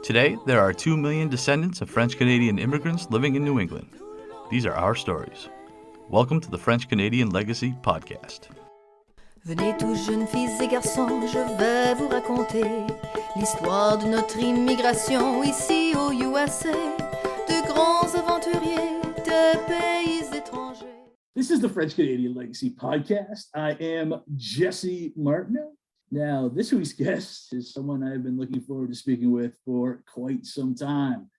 Today, there are 2 million descendants of French-Canadian immigrants living in New England. These are our stories. Welcome to the French-Canadian Legacy Podcast. Venez tous jeunes filles et garçons, je vais vous raconter l'histoire de notre immigration ici au USA, de grands aventuriers de pays étrangers. This is the French-Canadian Legacy Podcast. I am Jesse Martin. Now, this week's guest is someone I've been looking forward to speaking with for quite some time.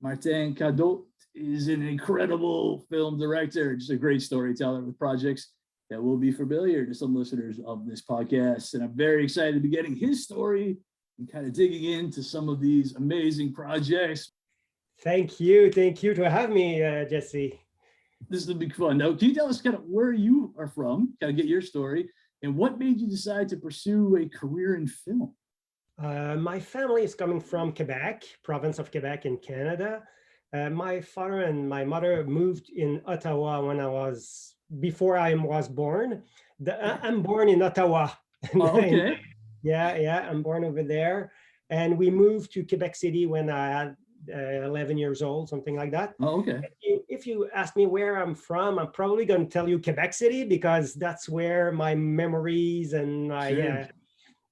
Martin Cadotte is an incredible film director, just a great storyteller with projects that will be familiar to some listeners of this podcast. And I'm very excited to be getting his story and kind of digging into some of these amazing projects. Thank you to have me, Jesse. This will be fun. Now, can you tell us kind of where you are from, kind of get your story, and what made you decide to pursue a career in film? My family is coming from Quebec, province of Quebec in Canada. My father and my mother moved in Ottawa before I was born. I'm born in Ottawa. Oh, okay. I'm born over there. And we moved to Quebec City when I had 11 years old, something like that. Oh, okay. If you ask me where I'm from, I'm probably going to tell you Quebec City because that's where my memories and my, Sure.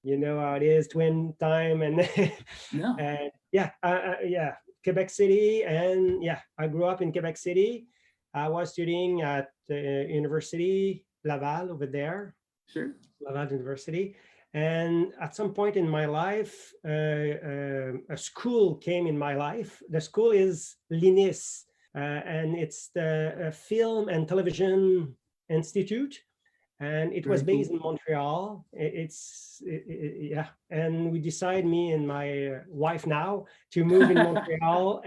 you know how it is, twin time and No. and Quebec City. And I grew up in Quebec City. I was studying at University Laval over there. Sure. Laval University. And at some point in my life, a school came in my life. The school is l'INIS, and it's the Film and Television Institute. And it was based in Montreal. And we decided, me and my wife now, to move in Montreal.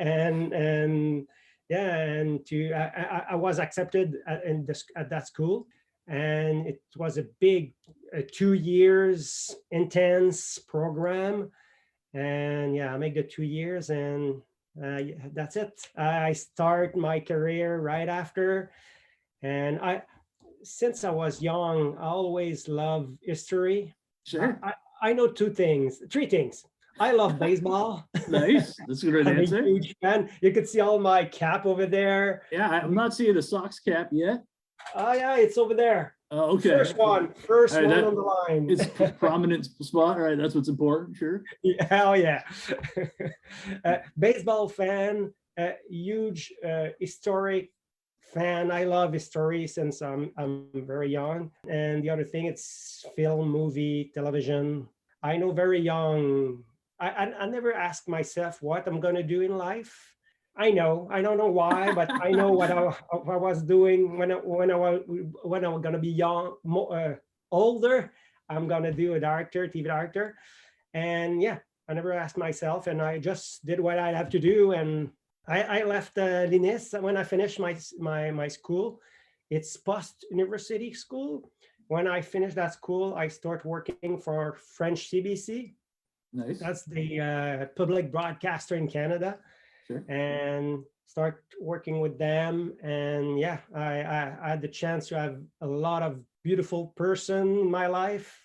I was accepted at that school. And it was a big 2 years intense program. And I make the 2 years and that's it. I start my career right after. And since I was young, I always loved history. Sure. I know three things. I love baseball. Nice. That's a great answer. I'm a huge fan. You can see all my cap over there. Yeah, I'm not seeing a Sox cap yet. Oh yeah, it's over there. Oh, okay. First one on the line. It's a prominent spot. All right, that's what's important. Sure. Hell yeah. Baseball fan, huge historic fan. I love history since I'm very young. And the other thing, it's film, movie, television. I know very young. I never ask myself what I'm gonna do in life. I don't know why, but I know what I was doing when I was gonna be young, older. I'm gonna do a TV director, and I never asked myself, and I just did what I have to do. And I left l'INIS when I finished my school. It's post-university school. When I finished that school, I start working for French CBC. Nice. That's the public broadcaster in Canada. Sure. And start working with them. And I had the chance to have a lot of beautiful person in my life,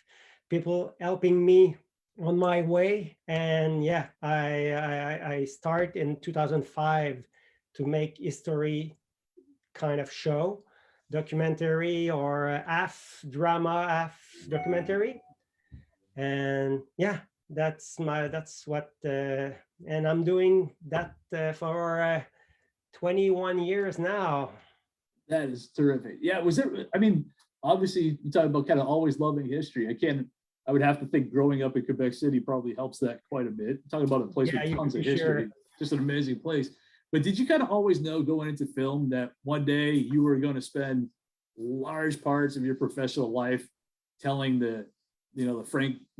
people helping me on my way. And I start in 2005 to make history kind of show, documentary or half drama, half documentary. And that's what and I'm doing that for 21 years now. That is terrific. Yeah, obviously you talk about kind of always loving history. I would have to think growing up in Quebec City probably helps that quite a bit. Talking about a place with tons of history, sure. Just an amazing place. But did you kind of always know going into film that one day you were going to spend large parts of your professional life telling the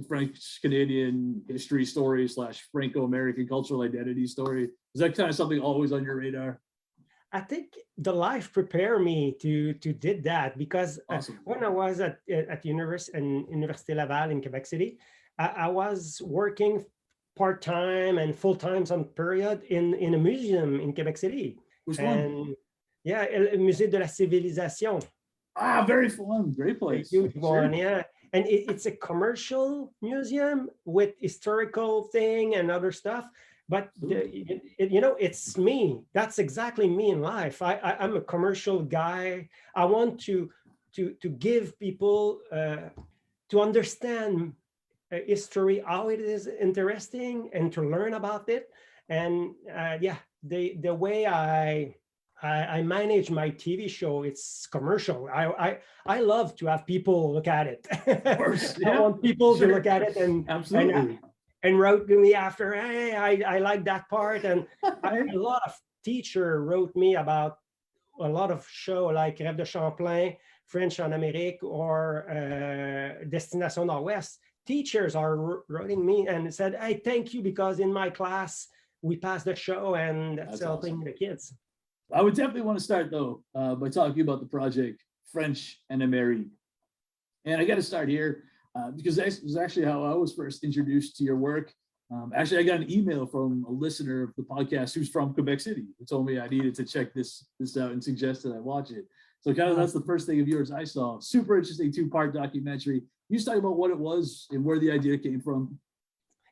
French-Canadian history story / Franco-American cultural identity story? Is that kind of something always on your radar? I think the life prepared me to did that because Awesome. When I was at Université Laval in Quebec City, I was working part-time and full-time some period in a museum in Quebec City. Which one? Le Musée de la Civilisation. Very fun. Great place. A huge one, yeah. And it's a commercial museum with historical thing and other stuff. But it's me. That's exactly me in life. I'm a commercial guy. I want to give people to understand history, how it is interesting, and to learn about it. And the way I manage my TV show, it's commercial. I love to have people look at it. Of course, yeah. I want people Sure. to look at it Absolutely. and wrote to me after, hey, I like that part. And a lot of teacher wrote me about a lot of show like Rêve de Champlain, French en Amérique, or Destination Nord-Ouest. Teachers are writing me and said, hey, thank you, because in my class, we passed the show, and that's helping awesome. the kids. I would definitely want to start, though, by talking about the project French en Amérique. And I got to start here because this is actually how I was first introduced to your work. Actually, I got an email from a listener of the podcast who's from Quebec City, who told me I needed to check this out and suggested I watch it. So kind of that's the first thing of yours I saw. Super interesting 2-part documentary. You just talk about what it was and where the idea came from.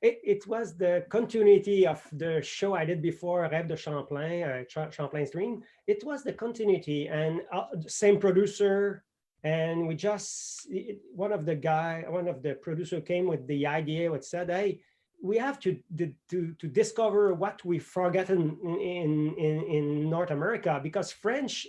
It was the continuity of the show I did before, Rêve de Champlain, Champlain's Dream. It was the continuity, and same producer. And we just, one of the producer came with the idea, which said, hey, we have to discover what we've forgotten in North America, because French,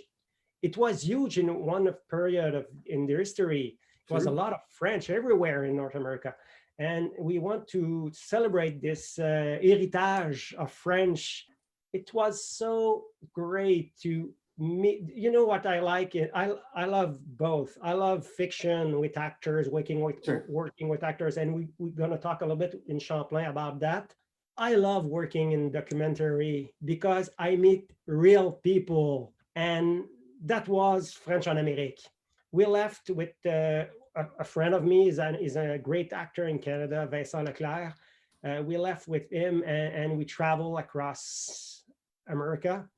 it was huge in one period in their history. It was a lot of French everywhere in North America. And we want to celebrate this heritage of French. It was so great to meet. You know what I like? I love both. I love fiction with actors, working with actors. And we're going to talk a little bit in Champlain about that. I love working in documentary because I meet real people. And that was French en Amérique. We left with a friend of me is a great actor in Canada, Vincent Leclerc. We left with him and we travel across America,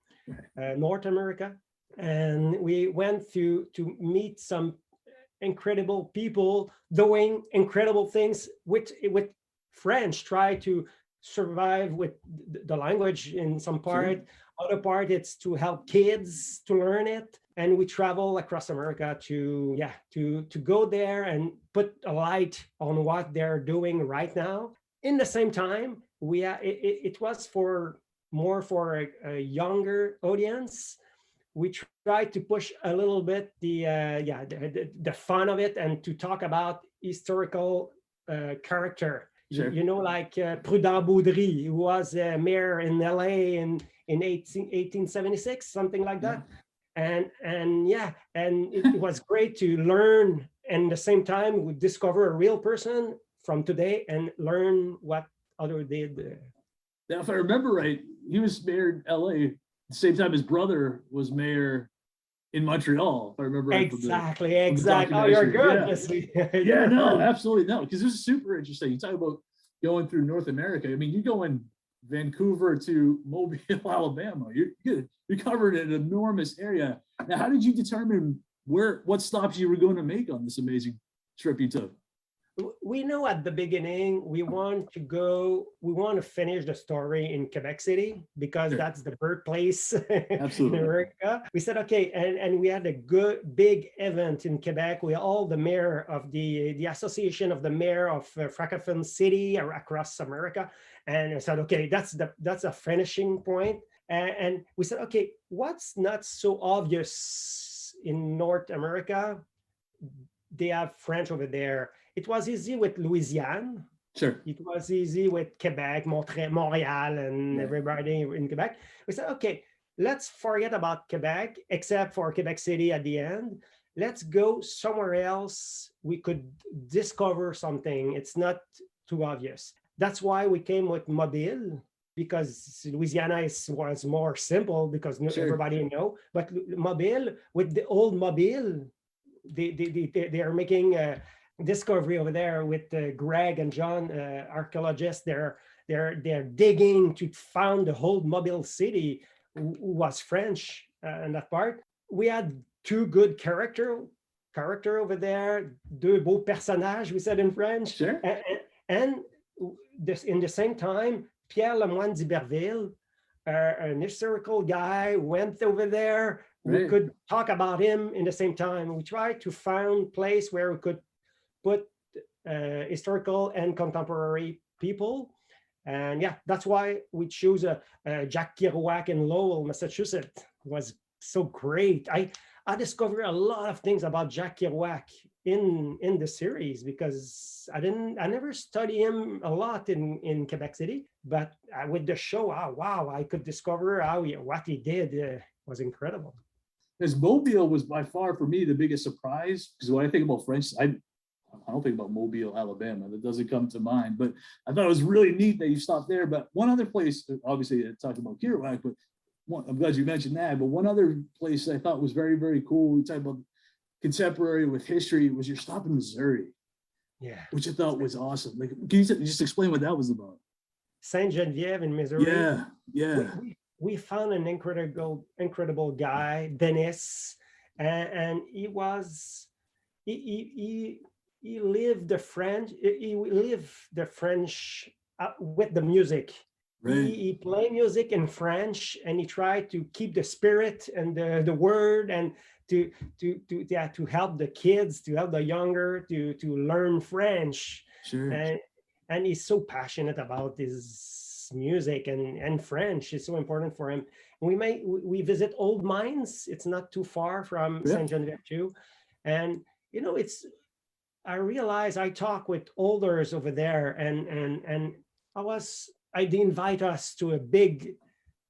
North America. And we went to meet some incredible people doing incredible things with French, try to survive with the language in some part. Sure. Other part, it's to help kids to learn it. And we travel across America to go there and put a light on what they're doing right now. In the same time, it was more for a younger audience. We tried to push a little bit the fun of it and to talk about historical character. Sure. You know, like Prudent Baudry, who was mayor in LA in 1876, something like that. And it was great to learn, and at the same time we discover a real person from today and learn what other did. Now, if I remember right, he was mayor in LA at the same time his brother was mayor in Montreal. If I remember right. Exactly. Oh, you're good. Yeah, no, absolutely no, because this is super interesting. You talk about going through North America. I mean, you go in Vancouver to Mobile, Alabama. You covered an enormous area. Now, how did you determine what stops you were going to make on this amazing trip you took? We know at the beginning we want to finish the story in Quebec City because sure. That's the birthplace in America. We said, okay, and we had a good big event in Quebec. We all the mayor of the Association of the Mayor of Francophone City across America. And I said, okay, that's a finishing point. And we said, okay, what's not so obvious in North America? They have French over there. It was easy with Louisiane. Sure. It was easy with Quebec, Montreal, and everybody in Quebec. We said, okay, let's forget about Quebec, except for Quebec City at the end. Let's go somewhere else. We could discover something. It's not too obvious. That's why we came with Mobile, because Louisiana was more simple because sure. Everybody know. But Mobile, with the old Mobile, they are making a discovery over there with Greg and John, archaeologists. They're digging to find the whole Mobile city, who was French in that part. We had two good character over there, deux beaux personnages, we said in French. Sure. And this in the same time Pierre Lemoine d'Iberville, an historical guy, went over there. We could talk about him in the same time. We tried to find place where we could put historical and contemporary people. And yeah, that's why we choose Jacques Kerouac in Lowell, Massachusetts. It was so great. I discovered a lot of things about Jacques Kerouac in the series because I never studied him a lot in Quebec City, but with the show, wow, I could discover what he did was incredible. Because Mobile was by far for me the biggest surprise, because when I think about French, I don't think about Mobile, Alabama. That doesn't come to mind. But I thought it was really neat that you stopped there. But one other place, obviously talking about Kerouac, but I'm glad you mentioned that. But one other place I thought was very, very cool, we talk about contemporary with history, was your stop in Missouri. Yeah. Which I thought was awesome. Like, can you just explain what that was about? Saint Genevieve in Missouri. Yeah. We found an incredible guy, Dennis, and he lived the French. He lived the French with the music. Right. He played music in French, and he tried to keep the spirit and the word, and to help the kids, to help the younger to learn French. Sure. And he's so passionate about his music and French is so important for him. We visit old mines. It's not too far from Saint Genevieve too, and I realized I talk with elders over there, and they invite us to a big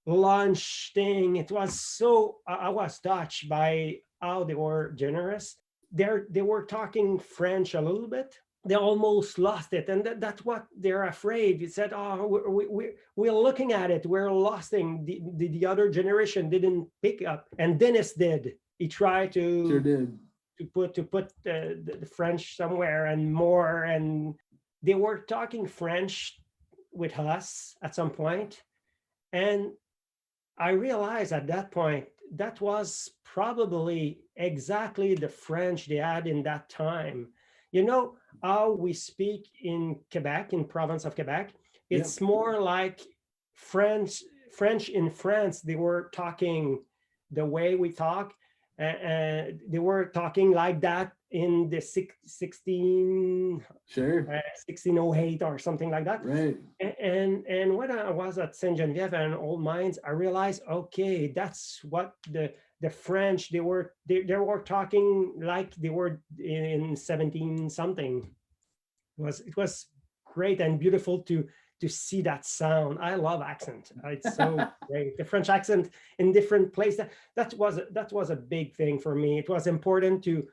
lunch thing. It was so I was touched by how they were generous. They were talking French a little bit. They almost lost it, and that's what they're afraid. He said, we're looking at it, we're losing. The other generation didn't pick up, and Dennis did. He tried to sure did. to put the French somewhere and more, and they were talking French with us at some point, and I realized at that point that was probably exactly the French they had in that time. How we speak in Quebec, in province of Quebec, it's more like French in France. They were talking the way we talk. They were talking like that in the 1608 or something like that. Right. And when I was at Saint Genevieve and Old Mines, I realized, okay, that's what the French, they were talking like they were in 17 something. It was great and beautiful to see that sound. I love accent. It's so great. The French accent in different places. That was a big thing for me. It was important to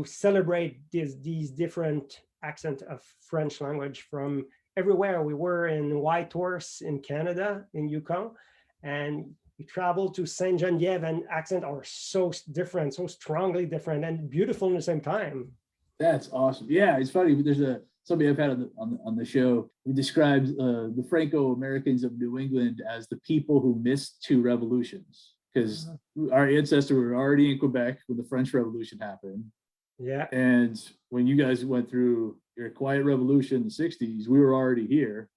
celebrate these different accents of French language from everywhere. We were in Whitehorse in Canada, in Yukon, and we traveled to Saint Genevieve, and accents are so different, so strongly different, and beautiful at the same time. That's awesome. Yeah, it's funny. There's somebody I've had on the show who describes the Franco-Americans of New England as the people who missed two revolutions, because our ancestors were already in Quebec when the French Revolution happened. Yeah. And when you guys went through your quiet revolution in the 60s, we were already here.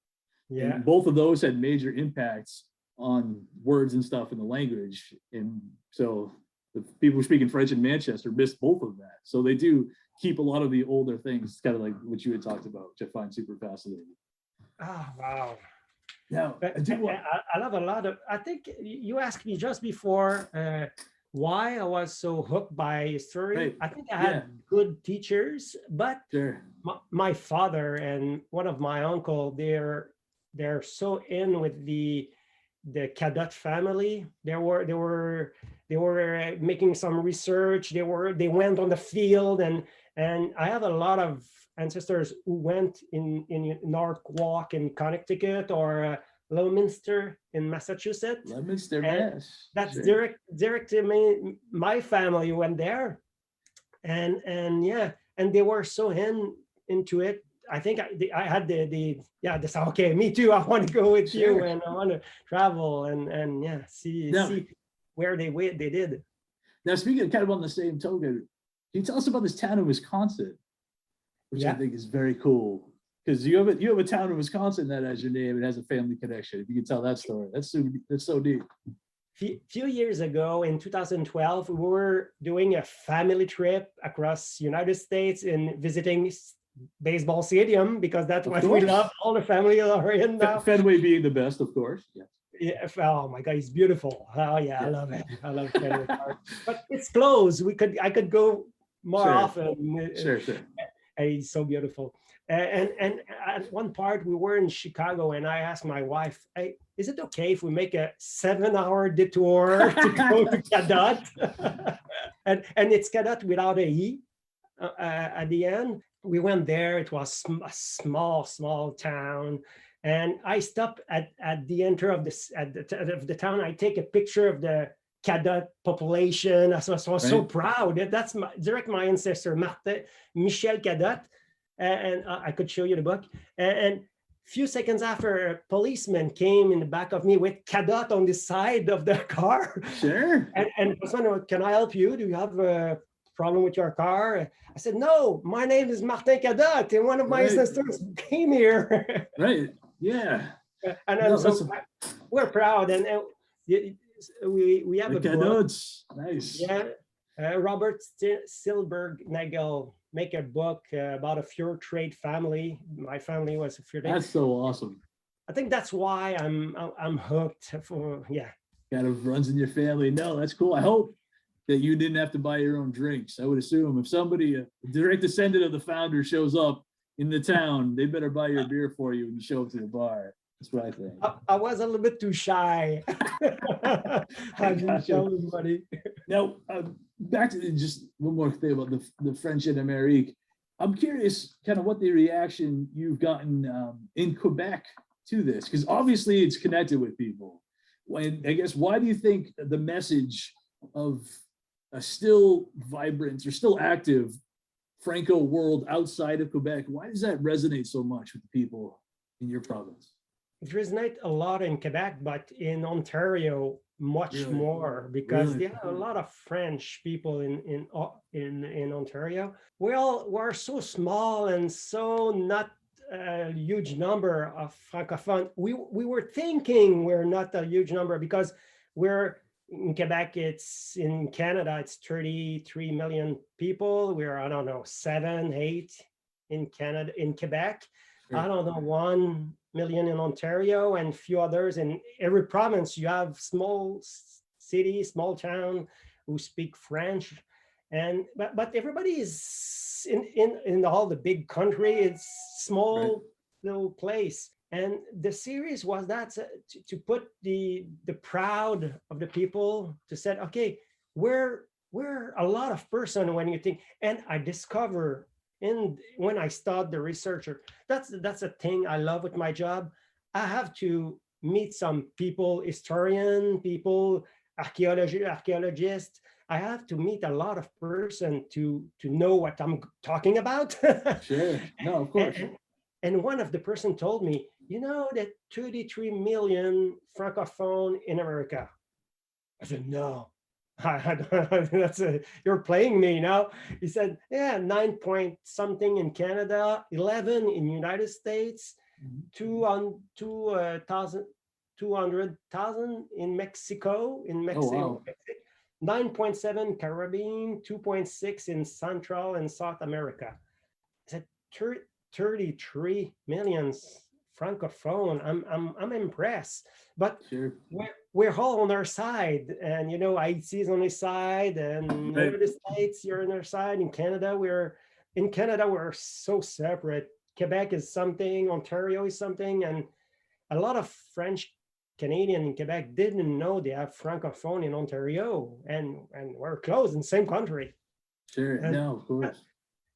Yeah. And both of those had major impacts on words and stuff in the language. And so the people who speak in French in Manchester missed both of that. So they do keep a lot of the older things, kind of like what you had talked about, which I find super fascinating. Oh, wow. Now, I love a lot of, I think you asked me just before why I was so hooked by history. Right. I think I had good teachers, but my father and one of my uncle, they're so in with the Cadotte family. They were making some research. They went on the field, and I have a lot of ancestors who went in Norwalk in Connecticut, or Leominster in Massachusetts. Leominster, yes. That's direct to me. My family went there, and they were so into it. I think I had this. Okay, me too. I want to go with you, and I want to travel and see where they did. Now, speaking of kind of on the same token, can you tell us about this town in Wisconsin, which I think is very cool? because you have a town in Wisconsin that has your name. It has a family connection. If you can tell that story, that's so deep. Few years ago in 2012, we were doing a family trip across United States and visiting baseball stadium, because that's what we love. All the family are in now. Fenway being the best, of course. Yeah. Yeah, oh my God, it's beautiful. Oh yeah, I love it. I love Fenway Park. But it's closed. I could go more often. Sure. And it's so beautiful. And at one part we were in Chicago, and I asked my wife, "Hey, is it okay if we make a 7-hour detour to go to Cadotte?" and it's Cadotte without a E at the end. We went there. It was a small town. And I stopped at the enter of the town. I take a picture of the Cadotte population. I was so proud. That's my ancestor, Michel Cadotte. And I could show you the book. And a few seconds after, a policeman came in the back of me with Cadotte on the side of the car. Sure. And was wondering, can I help you? Do you have a problem with your car? I said, no, my name is Martin Cadotte, and one of my ancestors came here. Right. Yeah. And so we're proud, and we have a book. Nice. Yeah. Robert Spielberg make a book about a fur trade family. My family was a fur trade. That's so awesome. I think that's why I'm hooked for Kind of runs in your family. No, that's cool. I hope that you didn't have to buy your own drinks. I would assume if somebody, a direct descendant of the founder, shows up in the town, they better buy your beer for you when you show up to the bar. That's what I think. I was a little bit too shy. I didn't show anybody. Now, back to just one more thing about the French in Amerique. I'm curious kind of what the reaction you've gotten in Quebec to this, because obviously it's connected with people. Why do you think the message of a still vibrant or still active Franco world outside of Quebec, why does that resonate so much with the people in your province? It resonates a lot in Quebec, but in Ontario much more, because there are a lot of French people in Ontario. We're so small and so not a huge number of Francophone. We were thinking we're not a huge number because we're in Quebec. In Canada, it's 33 million people. We're, I don't know, 7, 8 in Canada, in Quebec. Sure. I don't know, 1 million in Ontario, and a few others. In every province, you have small city, small town who speak French. But everybody is in all the big country. It's small little place. And the series was that to put the proud of the people, to say, okay, we're a lot of person when you think. And I discover when I start the researcher, that's a thing I love with my job. I have to meet some people, historian, people, archaeologists. I have to meet a lot of person to know what I'm talking about. Sure. No, of course. And one of the person told me, you know that 33 million Francophone in America. I said, no. You're playing me now. He said, yeah, 9 point something in Canada, 11 in United States, 200,000 in Mexico. Oh, wow. 9.7 Caribbean, 2.6 in Central and South America. I said 33 million Francophone. I'm impressed, but sure. We're all on our side, and Haiti is on his side, and the States, you're on our side. In Canada, we're so separate. Quebec is something, Ontario is something, and a lot of French Canadian in Quebec didn't know they have Francophone in Ontario, and we're close in the same country. Sure, and no, of course.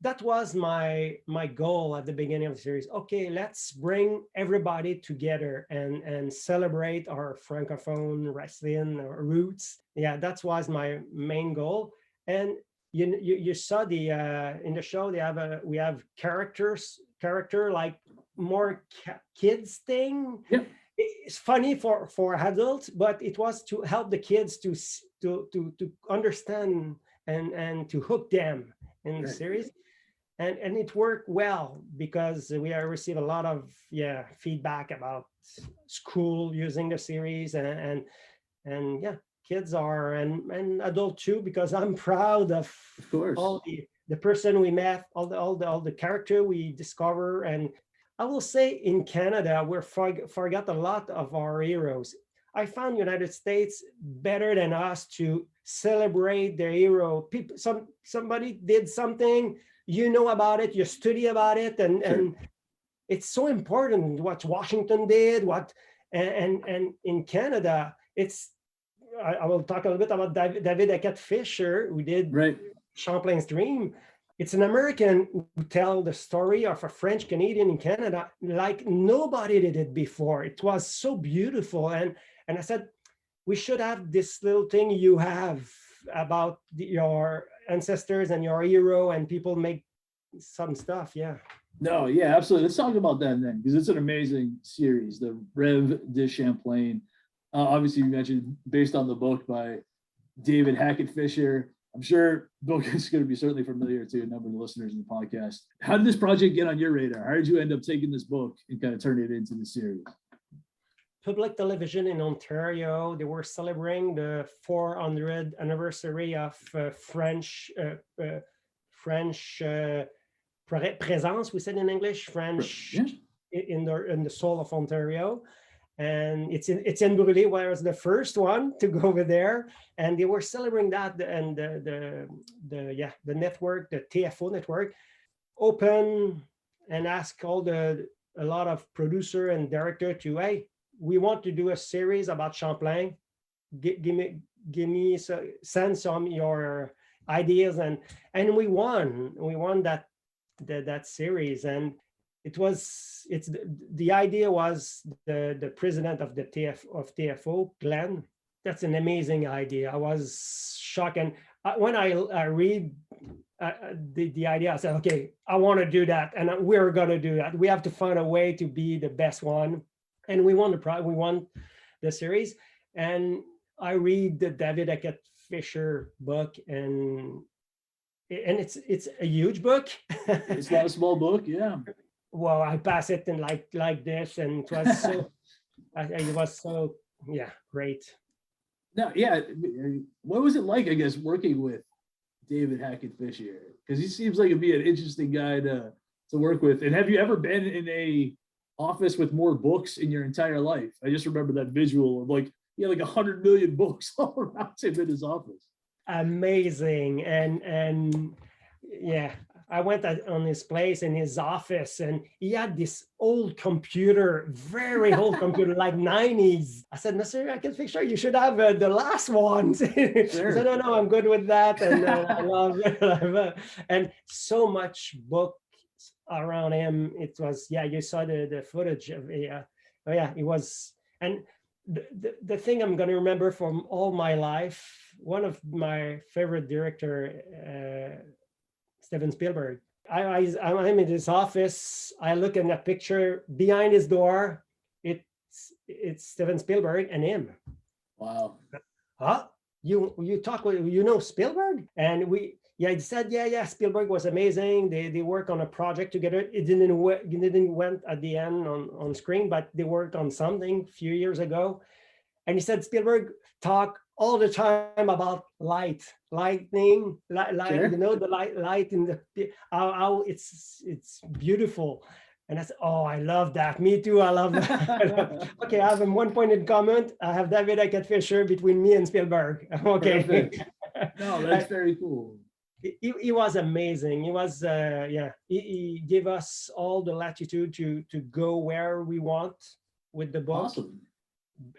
That was my goal at the beginning of the series. Okay, let's bring everybody together and celebrate our Francophone wrestling roots. Yeah, that was my main goal. And you saw in the show we have character like more kids thing. Yep. It's funny for adults, but it was to help the kids to understand and to hook them in the series. and it worked well because we received a lot of feedback about school using the series, and yeah, kids are and adult too, because I'm proud of course, all the person we met, all the character we discover. And I will say in Canada we forgot a lot of our heroes. I found United States better than us to celebrate their hero. People, somebody did something, you know about it, you study about it, and it's so important what Washington did. And in Canada, it's I will talk a little bit about David Hackett Fisher, who did Champlain's Dream. It's an American who tell the story of a French Canadian in Canada like nobody did it before. It was so beautiful, and I said, we should have this little thing you have about your ancestors and your hero, and people make some stuff. Yeah. No, yeah, absolutely. Let's talk about that then, because it's an amazing series, the Rêve de Champlain. Obviously, you mentioned based on the book by David Hackett Fisher. I'm sure the book is going to be certainly familiar to a number of the listeners in the podcast. How did this project get on your radar? How did you end up taking this book and kind of turn it into the series? Public television in Ontario, they were celebrating the 400th anniversary of French presence, we said in English, French in the soul of Ontario. And it's in Brûlé, where it's the first one to go over there. And they were celebrating that, and the network, the TFO network, open and ask a lot of producer and director to, hey, we want to do a series about Champlain. Send some your ideas, and we won that series. And the idea was the president of the TFO, Glenn. That's an amazing idea. I was shocked, and when I read the idea, I said, okay, I want to do that, and we're going to do that. We have to find a way to be the best one. And we won the series. And I read the David Hackett Fisher book, and it's a huge book. It's not a small book, yeah. Well, I pass it in like this, and it was so it was so great. No, yeah. What was it like, I guess, working with David Hackett Fisher? Because he seems like it'd be an interesting guy to work with. And have you ever been in a office with more books in your entire life? I just remember that visual of he had 100 million books all around him in his office. Amazing. And yeah, I went on his place in his office, and he had this old computer, very old computer, like 90s. I said, Mr. Hackett Fisher, you should have the last ones. Sure. He said, no, I'm good with that. And I love it. And so much book around him. It was, you saw the footage of it was. And the thing I'm going to remember from all my life, one of my favorite director, Steven Spielberg. I'm in his office. I look in a picture behind his door. It's Steven Spielberg and him. Wow. Huh? You talk with Spielberg? And he said, Spielberg was amazing. They worked on a project together. It didn't went at the end on screen, but they worked on something a few years ago. And he said Spielberg talked all the time about lightning, Sure. the light in the how it's beautiful. And I said, oh, I love that. Me too. I love that. Okay, I have one point in comment. I have David Hackett Fisher between me and Spielberg. Okay. Perfect. No, that's very cool. He was amazing. He was, he gave us all the latitude to go where we want with the book. Awesome.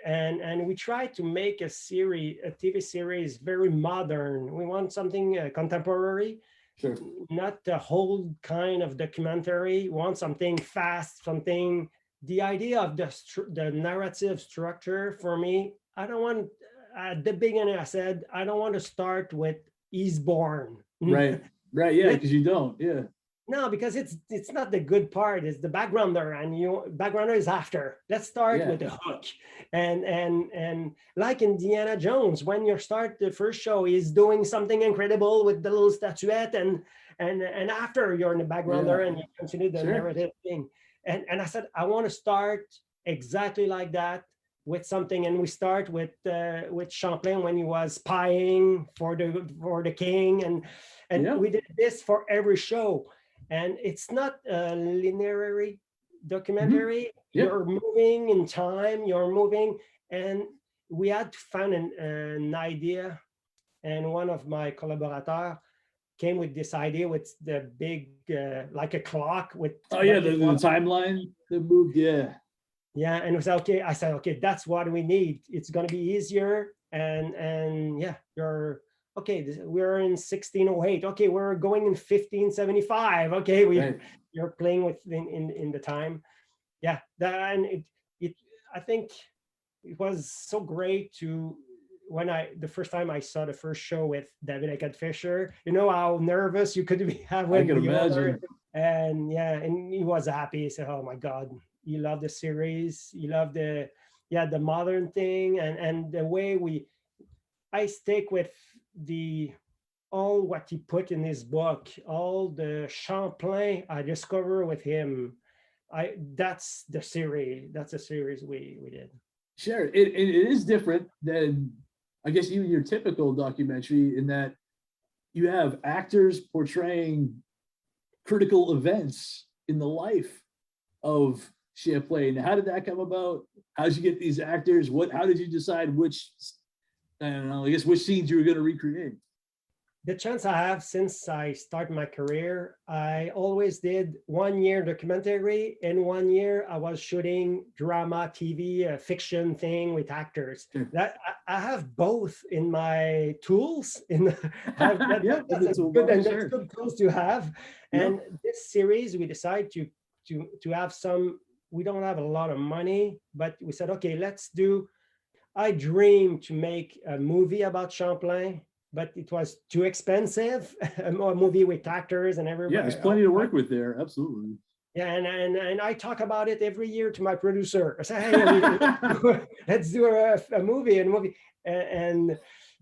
And we try to make a TV series, very modern. We want something contemporary, sure, not the whole kind of documentary. We want something fast, the idea of the narrative structure for me. I don't want, at the beginning I said, I don't want to start with he's born. Right, yeah, because you don't, yeah. No, because it's not the good part. It's the backgrounder, and backgrounder is after. Let's start with the hook, and like Indiana Jones, when you start the first show, he's doing something incredible with the little statuette, and and after you're in the background there and you continue the Sure. narrative thing. And I said, I want to start exactly like that with something. And we start with Champlain when he was spying for the king, and we did this for every show. And it's not a linear documentary. You're moving in time, you're moving, and we had to find an idea. And one of my collaborators came with this idea with the big, like a clock with. Oh yeah, the timeline that moved. Yeah. Yeah, and we said, okay. I said, okay, that's what we need. It's going to be easier, and yeah, you're okay. We're in 1608. Okay, we're going in 1575. Okay, you're playing with in the time. Yeah, and it I think it was so great to. When the first time I saw the first show with David Fisher, you know how nervous you could have when I can imagine. And yeah, and he was happy. He said, "Oh my God, you love the series, you love the modern thing, and the way I stick with all what he put in his book, all the Champlain I discovered with him. That's the series. That's a series we did. Sure, it is different than, I guess, even your typical documentary, in that you have actors portraying critical events in the life of Champlain. How did that come about? How did you get these actors? How did you decide which, I don't know, I guess, which scenes you were going to recreate? The chance I have since I started my career, I always did 1 year documentary, and 1 year I was shooting drama, TV, a fiction thing with actors. That I have both in my tools. That's good tools to have. And this series, we decided to have some. We don't have a lot of money, but we said, okay, let's do. I dreamed to make a movie about Champlain, but it was too expensive. A movie with actors and everybody. Yeah, there's plenty to work with there. Absolutely. Yeah, and I talk about it every year to my producer. I say, hey, let's do a movie and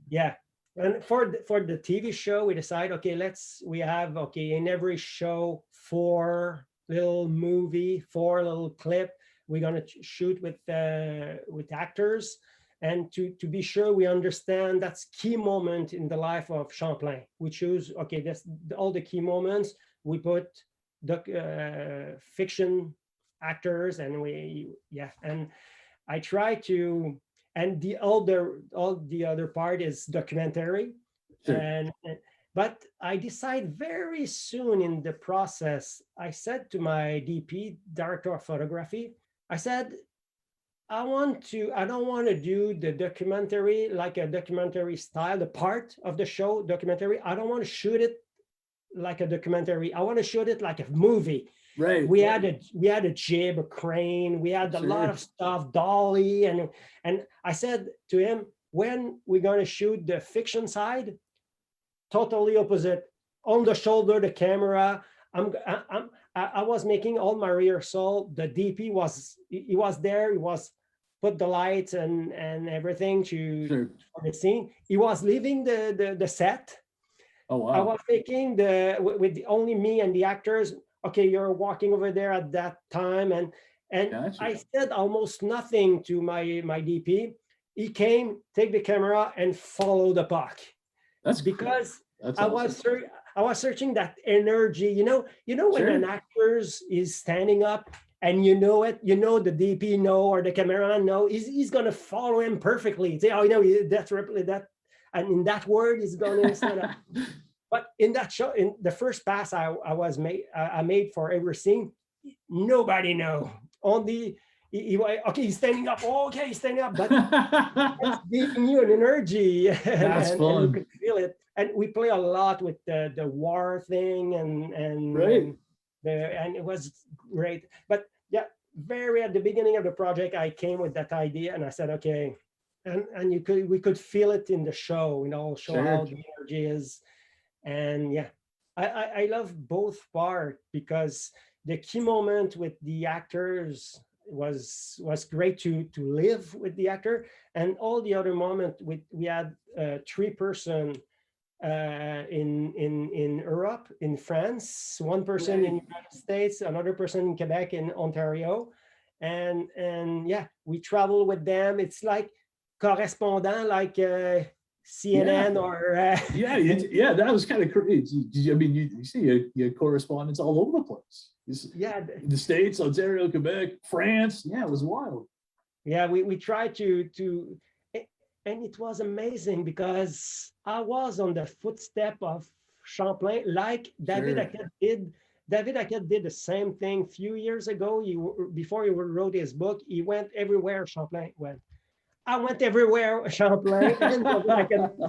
yeah. And for the TV show, we decide, okay, we have in every show 4 little movie, 4 little clip. We're gonna shoot with actors. And to be sure we understand that's key moment in the life of Champlain. We choose, that's all the key moments. We put fiction actors, and and I try to, and all the other part is documentary. Sure. But I decide very soon in the process, I said to my DP, director of photography, I said, I don't want to do the documentary like a documentary style, the part of the show documentary. I don't want to shoot it like a documentary. I want to shoot it like a movie. Right. We had a jib, a crane. We had a lot of stuff, dolly, and I said to him, when we're going to shoot the fiction side, totally opposite. On the shoulder, the camera. I was making all my rehearsal. The DP was there. He was put the lights and everything for the scene. He was leaving the set. Oh wow! I was making with only me and the actors. Okay, you're walking over there at that time, and gotcha. I said almost nothing to my DP. He came, take the camera, and follow the puck. That's because cool. That's awesome. I was searching that energy. You know when an actor is standing up. And the DP know, or the cameraman know, he's gonna follow him perfectly. Say, that's that, and in that word, he's gonna stand up. But in that show, in the first pass I made for every scene, nobody know. Only he's standing up. Oh, okay, he's standing up, but it's giving you an energy. That's fun. And you could feel it. And we play a lot with the war thing and right. And it was great. But yeah, very at the beginning of the project, I came with that idea, and I said, okay, and we could feel it in the show, how the energy is. And yeah, I love both parts, because the key moment with the actors was great to live with the actor, and all the other moment we had 3-person in Europe, in France, one person in the United States, another person in Quebec, in Ontario, and yeah, we travel with them. It's like correspondent, like CNN or yeah, that was kind of crazy. I mean, you see you had correspondents all over the place. The States, Ontario, Quebec, France. Yeah, it was wild. Yeah, we tried to and it was amazing because I was on the footstep of Champlain, like David Hackett did. David Hackett did the same thing a few years ago. Before he wrote his book, he went everywhere Champlain went. I went everywhere Champlain and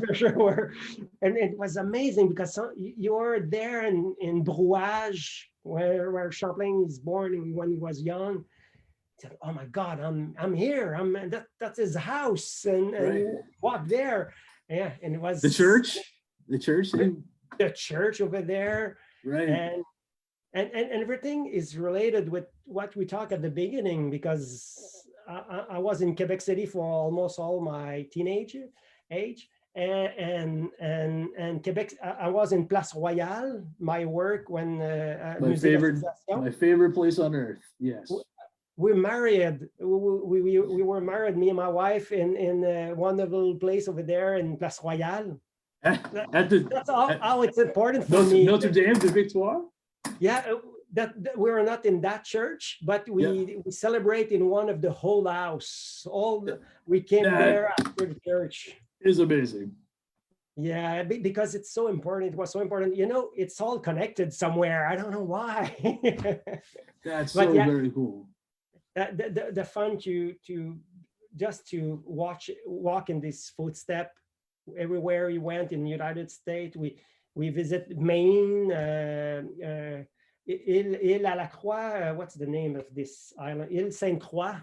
for sure. And it was amazing because you were there in Brouage, where Champlain is born when he was young. Said, oh my God, I'm here. That's his house, and you walk there. Yeah, and it was the church, the church over there, right? And everything is related with what we talked at the beginning, because I was in Quebec City for almost all my teenage age, and Quebec. I was in Place Royale. My work when my favorite place on earth. Yes. We're married. We were married, me and my wife, in a wonderful place over there in Place Royale. That's how it's important for me. Notre Dame de Victoire. Yeah, that we were not in that church, but we celebrate in one of the whole house. We came there after the church. It is amazing. Yeah, because it's so important. It was so important. It's all connected somewhere. I don't know why. That's very cool. The fun to just to walk in this footstep everywhere you went in the United States. We visit Maine, Ile à la Croix. What's the name of this island? Ile Sainte-Croix.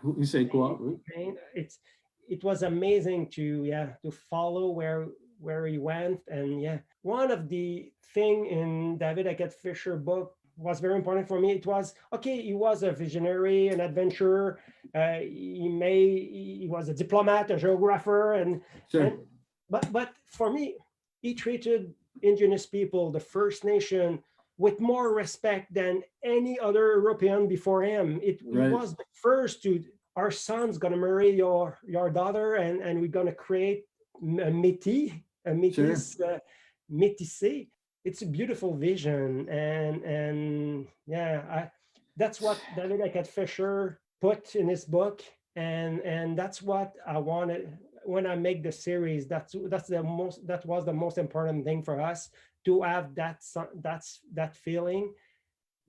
It was amazing to follow where he went, and one of the thing in David Hackett Fisher book was very important for me. It was he was a visionary, an adventurer. He was a diplomat, a geographer, but for me, he treated Indigenous people, the First Nation, with more respect than any other European before him. He was the first to. Our son's gonna marry your daughter, and we're gonna create a métis, métissé. It's a beautiful vision, and that's what David Hackett Fisher put in his book, and that's what I wanted when I make the series. That was the most important thing for us, to have that feeling.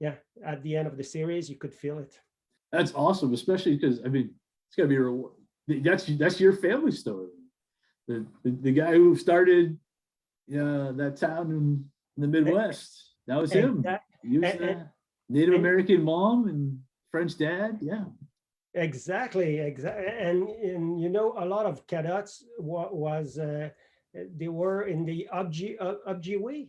Yeah, at the end of the series, you could feel it. That's awesome, especially because it's gotta be that's your family story. The guy who started that town in the Midwest, that was him. He was a Native American mom and French dad. Yeah, exactly. And a lot of Cadotte's was they were in the Ojibwe,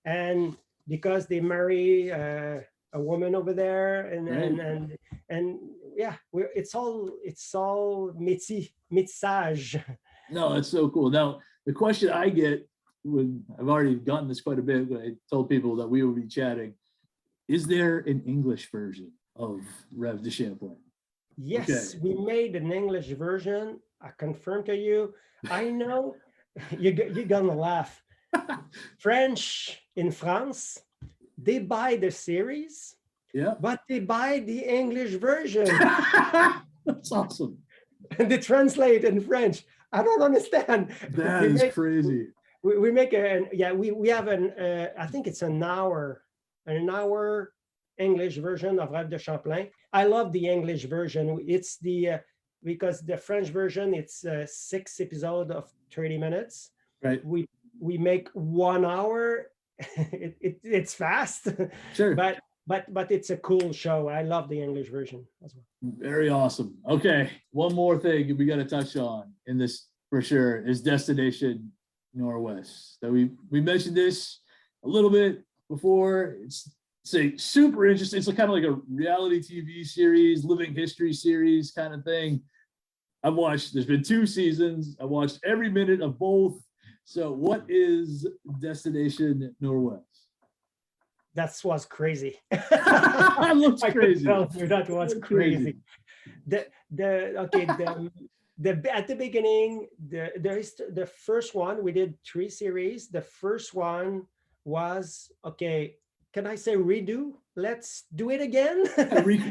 and because they marry a woman over there, and it's all métissage. No, that's so cool. Now, the question I get, when I've already gotten this quite a bit when I told people that we would be chatting, is there an English version of Rêve de Champlain? Yes, we made an English version. I confirm to you. I know you're gonna laugh. French in France, they buy the series, but they buy the English version. That's awesome. And they translate in French. I don't understand. That is crazy. We make we have I think it's an hour English version of Rêve de Champlain. I love the English version. It's because the French version, it's 6 episodes of 30 minutes. Right. We make 1 hour. It's fast. Sure. But it's a cool show. I love the English version as well. Very awesome. Okay, one more thing we got to touch on in this for sure is Destination Northwest. So we mentioned this a little bit before. It's a super interesting. It's kind of like a reality TV series, living history series kind of thing. There's been 2 seasons. I watched every minute of both. So what is Destination Norwest? That was crazy. That looks crazy. That was crazy. At the beginning, there is the first one. We did 3 series. The first one was, okay, can I say redo? Let's do it again.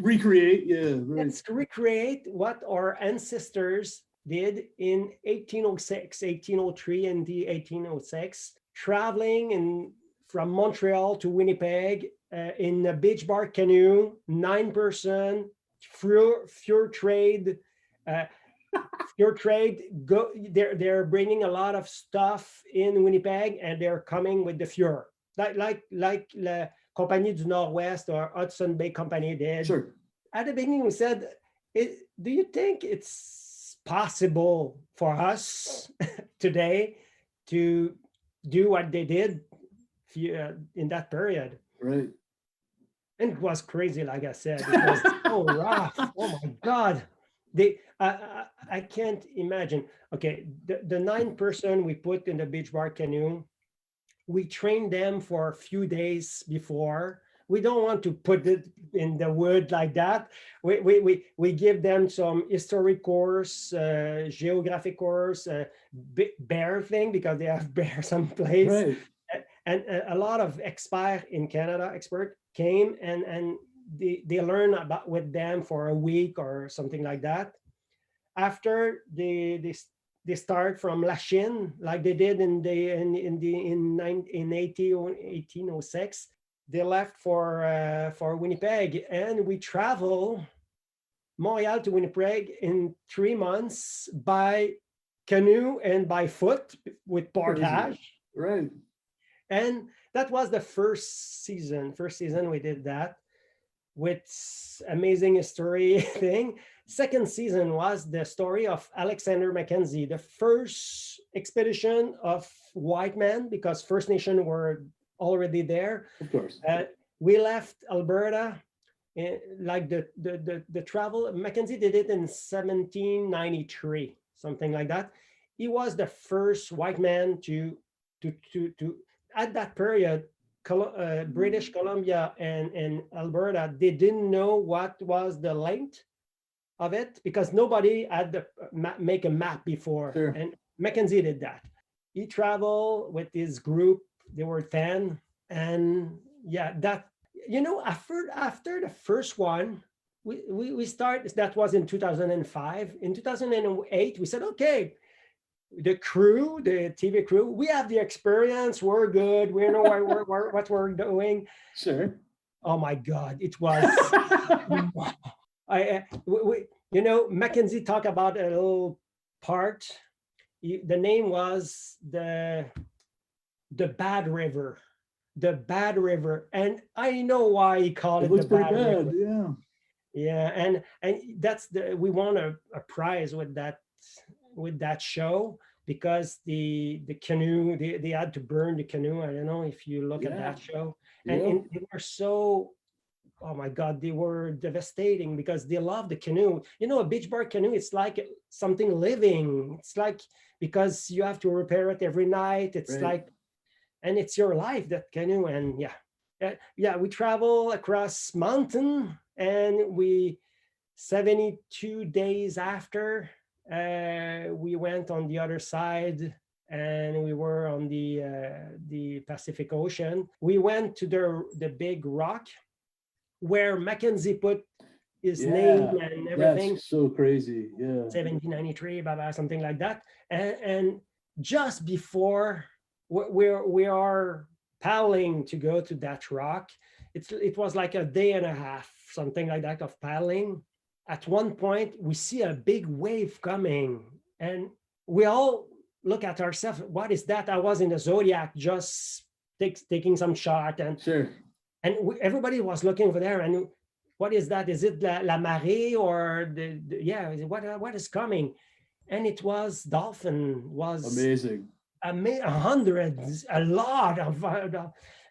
Recreate, yeah. Right. Let's recreate what our ancestors did in 1806, 1803, and the 1806, traveling from Montreal to Winnipeg in a beach bar canoe, 9-person, fjord trade. They're bringing a lot of stuff in Winnipeg, and they're coming with the fjord, like La Compagnie du Nord-Ouest or Hudson Bay Company did. Sure. At the beginning, we said, do you think it's possible for us today to do what they did in that period? Right. And it was crazy, like I said. It was so rough. Oh my God. I can't imagine. Okay, the 9-person we put in the beach bar canoe, we trained them for a few days before. We don't want to put it in the wood like that. We give them some history course, geographic course, bear thing, because they have bear someplace. Right. And a lot of expert came and they learn about with them for a week or something like that. After they start from Lachine, like they did in 1806. They left for Winnipeg, and we travel Montreal to Winnipeg in 3 months by canoe and by foot with portage. Right. And that was the first season. First season we did that with amazing story thing. Second season was the story of Alexander Mackenzie, the first expedition of white men, because First Nation were already there. Of course. We left Alberta, like the travel. Mackenzie did it in 1793, something like that. He was the first white man to at that period. British Columbia and Alberta, they didn't know what was the length of it, because nobody had make a map before. Sure. And Mackenzie did that. He traveled with his group. They were 10, and yeah, that, after the first one, we start. That was in 2005. In 2008, we said, okay, the crew, the TV crew, we have the experience. We're good. We know what we're doing. Sure. Oh my God, it was. Mackenzie talked about a little part. The name was the Bad River. The Bad River, and I know why he called it the Bad River. Yeah. Yeah, and that's we won a prize with that show, because the canoe, they had to burn the canoe. I don't know if you look at that show, and they were so, oh my God, they were devastating, because they love the canoe. A beach bar canoe, it's like something living. It's like, because you have to repair it every night. It's right. like, and it's your life, that canoe. And we travel across mountain, and 72 days after, we went on the other side, and we were on the Pacific Ocean. We went to the big rock where Mackenzie put his name and everything. That's so crazy. Yeah. 1793, something like that. And just before we are paddling to go to that rock, it was like a day and a half, something like that, of paddling. At one point, we see a big wave coming, and we all look at ourselves. What is that? I was in the Zodiac just taking some shot, and sure. And everybody was looking over there. And what is that? Is it la marée, or what is coming? And it was dolphin. Was amazing. Hundreds, a lot of,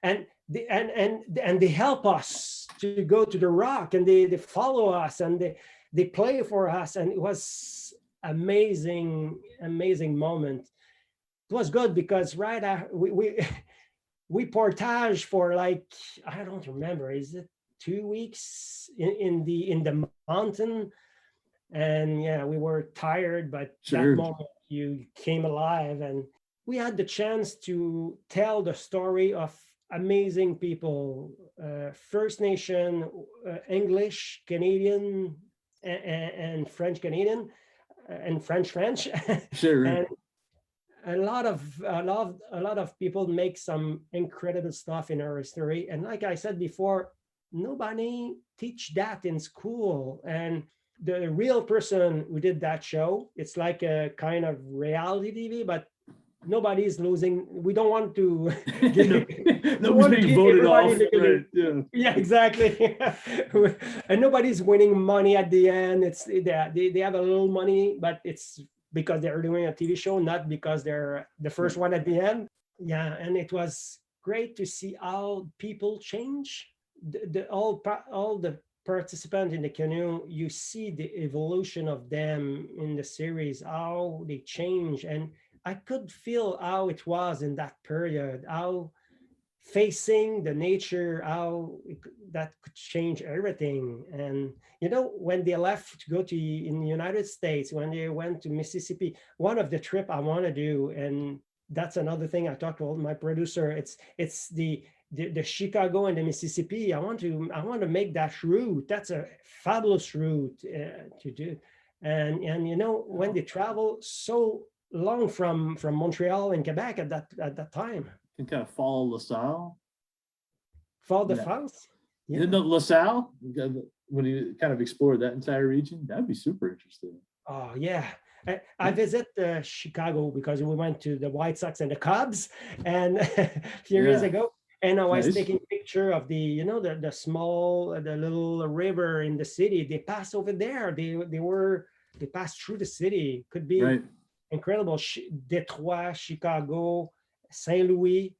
and they help us to go to the rock, and they follow us, and they play for us, and it was amazing moment. It was good because right after we portage for like, I don't remember, is it 2 weeks in the mountain? And yeah, we were tired, but Sure. that moment you came alive, and we had the chance to tell the story of amazing people, First Nation, English, Canadian, and French Canadian, and French. Sure. And a lot of people make some incredible stuff in our history. And like I said before, nobody teach that in school. And the real person who did that show, it's like a kind of reality TV, but nobody's losing. We don't want to nobody's being voted off. Right. Yeah, exactly. And nobody's winning money at the end. It's they have a little money, but it's because they're doing a TV show, not because they're the first one at the end. Yeah, and it was great to see how people change. All the participants in the canoe, you see the evolution of them in the series, how they change. And I could feel how it was in that period, how facing the nature, how that could change everything. And when they left to go to in the United States, when they went to Mississippi, one of the trip I want to do, and that's another thing I talked to my producer, it's the Chicago and the Mississippi. I want to make that route. That's a fabulous route to do. And when they travel so long from Montreal and Quebec at that time. You can kind of follow LaSalle. Follow the France? Yeah. Isn't it LaSalle? When you kind of explored that entire region, that'd be super interesting. Oh, yeah. I visit Chicago because we went to the White Sox and the Cubs and a few years ago. And I was taking a picture of the little river in the city. They passed over there. They passed through the city. Could be incredible. Detroit, Chicago, Saint Louis,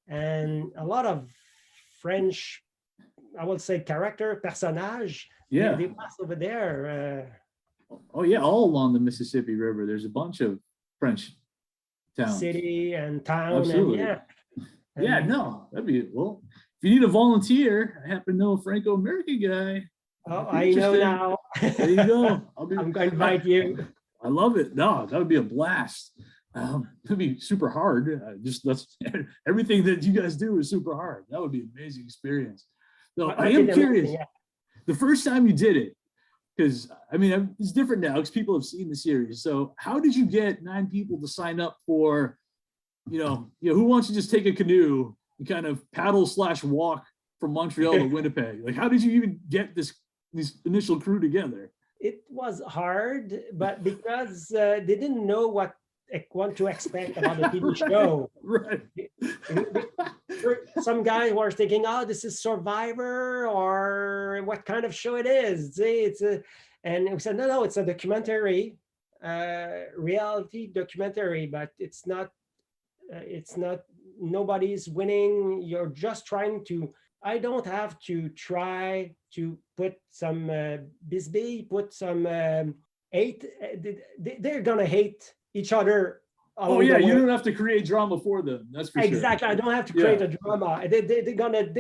and a lot of French, I would say, personnage. Yeah. They pass over there. Oh, yeah. All along the Mississippi River, there's a bunch of French towns. City and town. Absolutely. And yeah, no, that'd be, well, if you need a volunteer, I happen to know a Franco-American guy. Oh, I know now. There you go. I'm going to invite you. I love it. No, that would be a blast. It'd be super hard. That's everything that you guys do is super hard. That would be an amazing experience. So I am curious, the first time you did it, because I mean, it's different now because people have seen the series. So how did you get 9 people to sign up for, who wants to just take a canoe and kind of paddle/walk from Montreal to Winnipeg? Like, how did you even get this initial crew together? It was hard, but because they didn't know what to expect about the TV show. Right. Some guys were thinking, "Oh, this is Survivor, or what kind of show it is?" And we said, "No, it's a documentary, reality documentary, but it's not. Nobody's winning. You're just trying to." I don't have to try to put some bisbee, put some hate. They're gonna hate each other. Oh yeah, you don't have to create drama for them. That's for sure. Exactly. I don't have to create a drama. They're gonna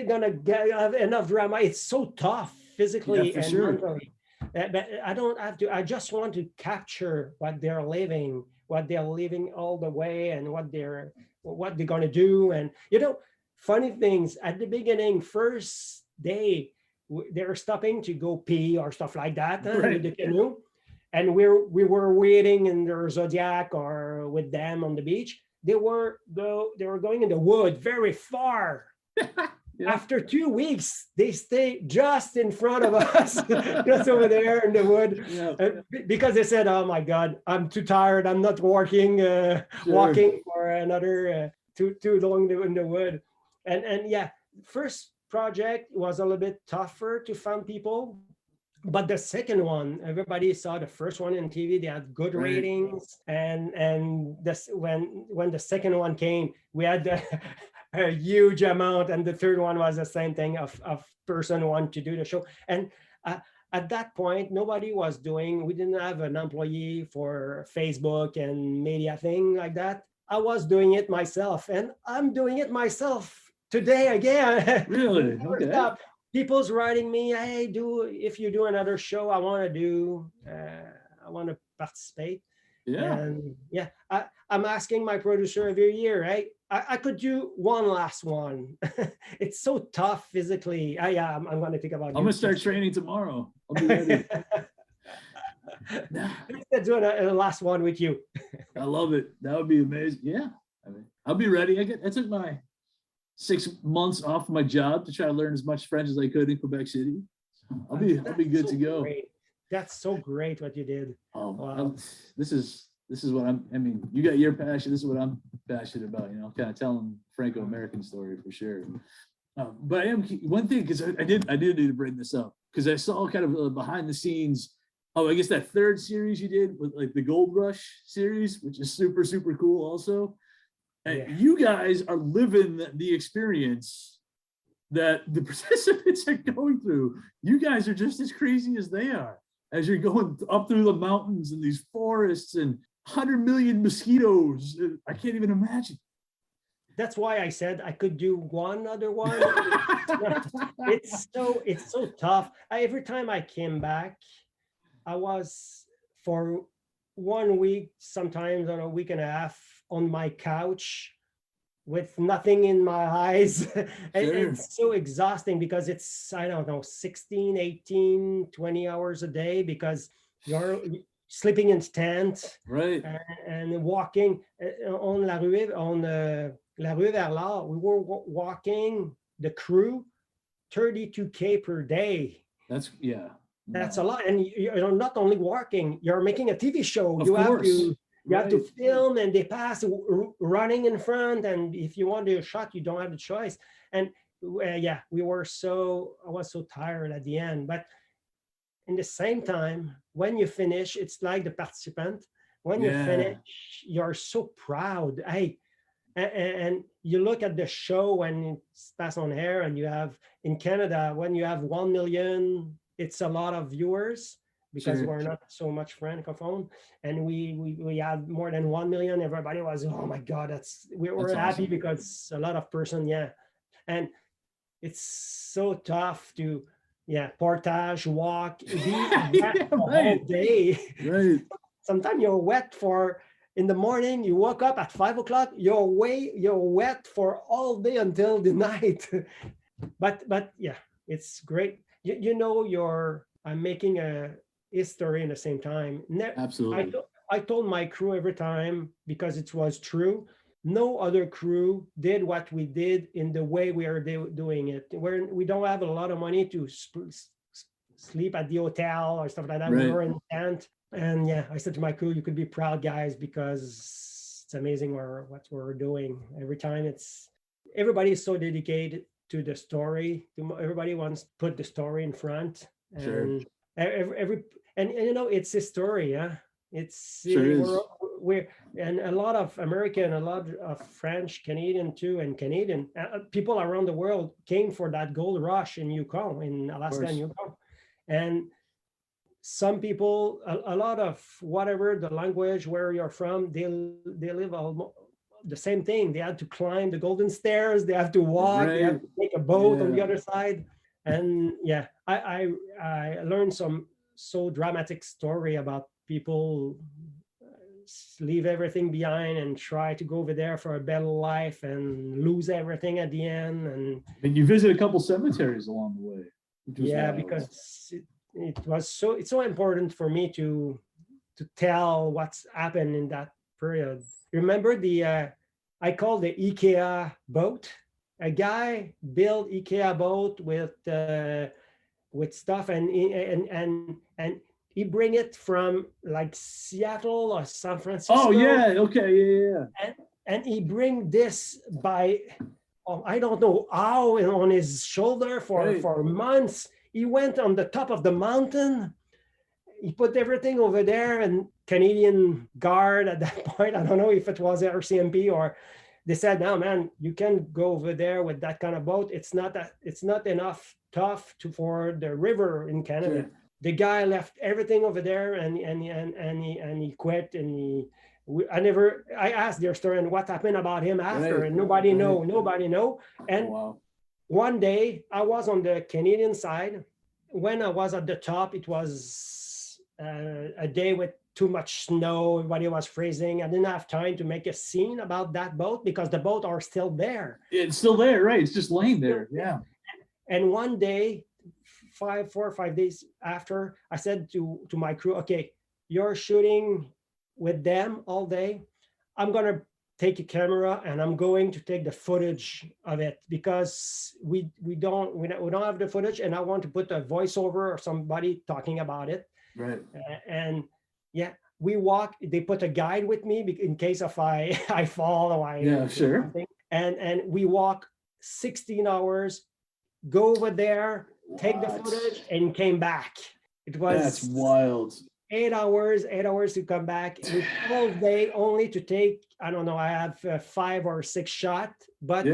have enough drama. It's so tough physically and mentally. But I don't have to. I just want to capture what they're living all the way, and what they're gonna do. And funny things at the beginning, first day, they're stopping to go pee or stuff like that with the canoe. And we were waiting in their Zodiac or with them on the beach. They were going in the wood very far. After 2 weeks, they stayed just in front of us, just over there in the wood, because they said, "Oh my God, I'm too tired. I'm not walking for another too long in the wood." And yeah, first project was a little bit tougher to find people, but the second one, everybody saw the first one on TV. They had good ratings, and this when the second one came, we had a huge amount, and the third one was the same thing of person who wanted to do the show. And at that point, nobody was doing, we didn't have an employee for Facebook and media thing like that. I was doing it myself, and I'm doing it myself today again. Really? Okay. Stop. People's writing me, hey, if you do another show, I want to participate. Yeah. And yeah, I'm asking my producer every year, right? I could do one last one. It's so tough physically. Yeah, I'm going to think about it. I'm going to start training tomorrow. I'll be ready. Let's do a last one with you. I love it. That would be amazing. Yeah. I mean, I'll be ready. I took my 6 months off my job to try to learn as much French as I could in Quebec City. I'll be good to go. Great. That's so great what you did. Oh, wow. This is what I mean, you got your passion. This is what I'm passionate about, kind of telling Franco-American story for sure. But I am one thing, because I did need to bring this up, because I saw kind of behind the scenes. Oh, I guess that third series you did with like the Gold Rush series, which is super, super cool also. And Yeah. you guys are living the experience that the participants are going through. You guys are just as crazy as they are, as you're going up through the mountains and these forests and 100 million mosquitoes. I can't even imagine. That's why I said I could do one other one. It's so tough. Every time I came back, I was for 1 week, sometimes on a week and a half, on my couch with nothing in my eyes. Sure. It's so exhausting because it's, I don't know, 16, 18, 20 hours a day, because you're sleeping in tent, Right. and walking on La Rue vers l'Art. We were walking, the crew, 32K per day. That's That's a lot. And you're not only walking, you're making a TV show. Of You course. have to film, and they pass running in front. And if you want to do a shot, you don't have the choice. And I was so tired at the end. But in the same time, when you finish, it's like the participant. When you finish, you're so proud. Hey, and you look at the show when it's passed on air, and you have in Canada, when you have 1 million, it's a lot of viewers, because Sure. we're not so much francophone, and we had more than 1 million. Everybody was, oh my God, we were happy awesome. because a lot of person, and it's so tough to portage, walk, be wet the whole day. Right. Sometimes you're wet in the morning, you woke up at 5 o'clock, you're wet for all day until the night. but yeah, it's great. I'm making a history in the same time. Absolutely. I told my crew every time, because it was true, no other crew did what we did in the way we are doing it. We don't have a lot of money to sleep at the hotel or stuff like that. Right. We were in tent. And I said to my crew, you could be proud, guys, because it's amazing what we're doing. Every time everybody is so dedicated to the story. Everybody wants to put the story in front. And Sure. it's a story, yeah. It's Sure and a lot of American, a lot of French, Canadian too, and Canadian people around the world came for that gold rush in Yukon, in Alaska and Yukon. And some people, a lot of whatever the language where you're from, they live almost the same thing. They had to climb the golden stairs. They have to walk. They have to take a boat on the other side. And I learned some so dramatic story about people leave everything behind and try to go over there for a better life and lose everything at the end. And you visit a couple cemeteries along the way. Because it's so important for me to tell what's happened in that period. Remember I call the IKEA boat. A guy built IKEA boat with stuff, and he bring it from like Seattle or San Francisco. Oh yeah, okay, yeah. And he bring this by, I don't know how, on his shoulder for months. He went on the top of the mountain. He put everything over there, and Canadian Guard at that point, I don't know if it was RCMP, or they said, no, man, you can't go over there with that kind of boat. It's not enough tough for the river in Canada. Sure. the guy left everything over there, and he quit, I asked their story and what happened about him after, and nobody know. And one day I was on the Canadian side. When I was at the top, it was a day with too much snow. Everybody was freezing. I didn't have time to make a scene about that boat because the boat are still there. It's still there, right? It's just laying there. Yeah. And one day, 4 or 5 days after, I said to my crew, okay, you're shooting with them all day. I'm gonna take a camera and I'm going to take the footage of it because we don't have the footage, and I want to put a voiceover or somebody talking about it. Right. And yeah, we walk. They put a guide with me in case if I fall or sure. Something. And we walk 16 hours, go over there, take the footage, and came back. It was that's wild. 8 hours to come back. It was all day only to take, I don't know, I have 5 or 6 shots, but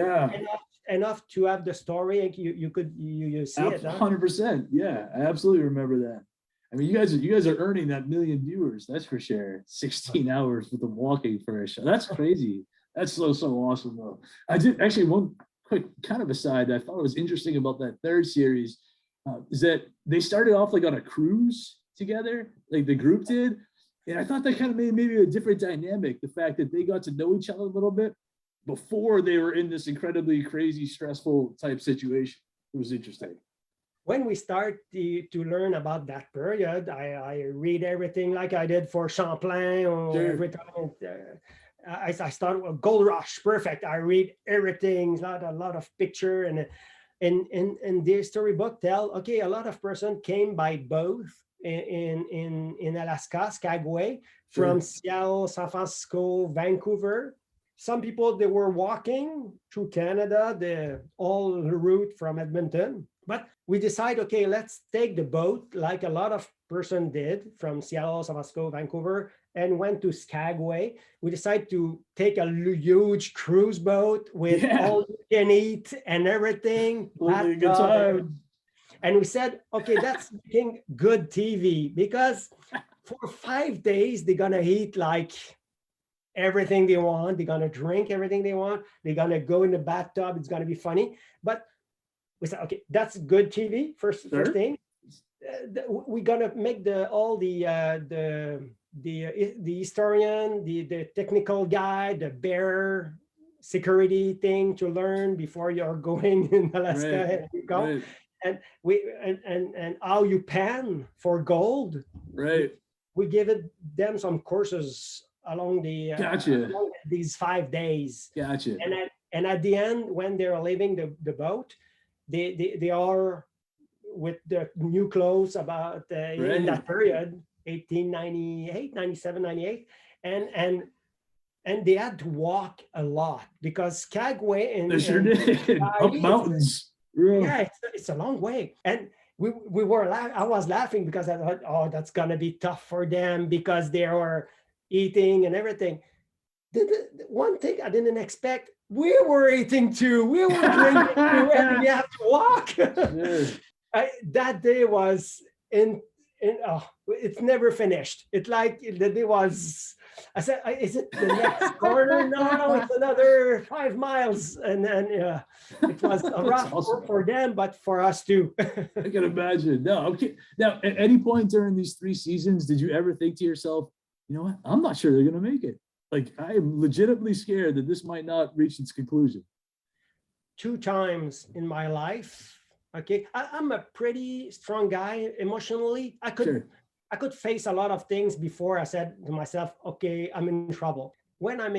enough to have the story, and you see it. 100%. Yeah, I absolutely remember that. I mean, you guys are earning that million viewers, that's for sure. 16 hours with them walking for a show. That's crazy. That's so awesome though. I did actually, one quick kind of aside that I thought was interesting about that third series is that they started off like on a cruise together, like the group did. And I thought that kind of made maybe a different dynamic. The fact that they got to know each other a little bit before they were in this incredibly crazy, stressful type situation. It was interesting. When we start to learn about that period, I read everything like I did for Champlain or every time. I started with Gold Rush, perfect. I read everything, a lot of picture, and the storybook tell, okay, a lot of person came by boat in Alaska, Skagway, from Seattle, San Francisco, Vancouver. Some people, they were walking through Canada, the route from Edmonton. But we decide, okay, let's take the boat like a lot of person did from Seattle, San Francisco, Vancouver, and went to Skagway. We decided to take a huge cruise boat with all you can eat and everything. Good time. And we said, okay, that's making good TV, because for 5 days, they're gonna eat like everything they want. They're gonna drink everything they want. They're gonna go in the bathtub. It's gonna be funny. But we said, okay, that's good TV. First thing, we're gonna make the historian, the technical guy, the bear security thing to learn before you're going in Alaska. And and how you pan for gold. Right. We give them some courses along along these 5 days. Gotcha. And at the end, when they're leaving the boat, they are with the new clothes about in that period, 1898, 97, 98. And they had to walk a lot because Skagway they sure did. Up mountains. Yeah, it's a long way. And we were I was laughing because I thought, oh, that's gonna be tough for them because they are eating and everything. The one thing I didn't expect, we were eating too. We were drinking too, and we have to walk. That day was it's never finished. It's like the day was. I said, is it the next corner? No, it's another 5 miles. And then it was a rough for them, but for us too. I can imagine. No, okay. Now, at any point during these 3 seasons, did you ever think to yourself, you know what? I'm not sure they're going to make it. Like, I am legitimately scared that this might not reach its conclusion. 2 times in my life. Okay. I'm a pretty strong guy emotionally. I could face a lot of things before I said to myself, okay, I'm in trouble. When I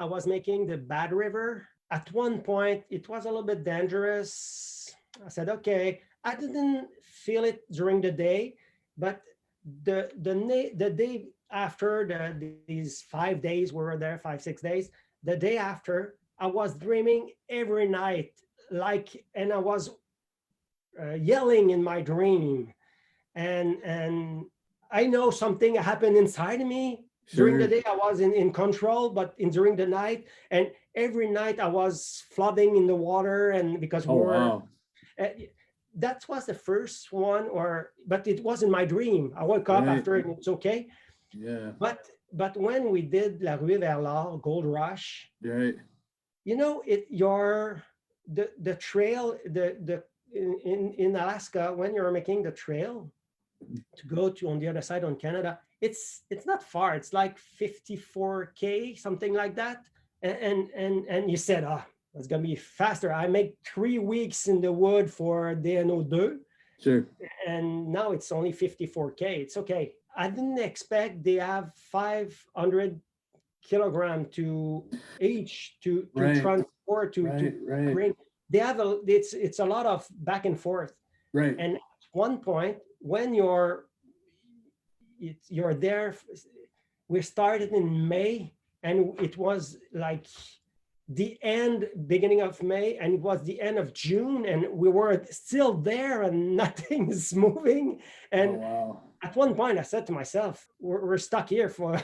was making the Bad River, at one point, it was a little bit dangerous. I said, okay, I didn't feel it during the day, but the day after these 5 days, we were there, 5, 6 days, the day after, I was dreaming every night, and I was yelling in my dream. And I know something happened inside of me. During the day, I was in control, but during the night, and every night I was flooding in the water, and because that was the first one, but it wasn't my dream. I woke up after it, and it's okay. Yeah. But when we did La Ruée vers l'Or, Gold Rush, Right. you know, the trail, in Alaska, when you're making the trail to go to on the other side on Canada, it's not far. It's like 54K, something like that. And you said, it's gonna be faster. I make 3 weeks in the wood for DNO2. Sure. And now it's only 54K. It's okay. I didn't expect they have 500 kilogram to each to transport to bring. They have it's a lot of back and forth. Right. And at one point when you're there, we started in May, and it was like the beginning of May, and it was the end of June, and we were still there and nothing is moving. And at one point I said to myself, we're stuck here for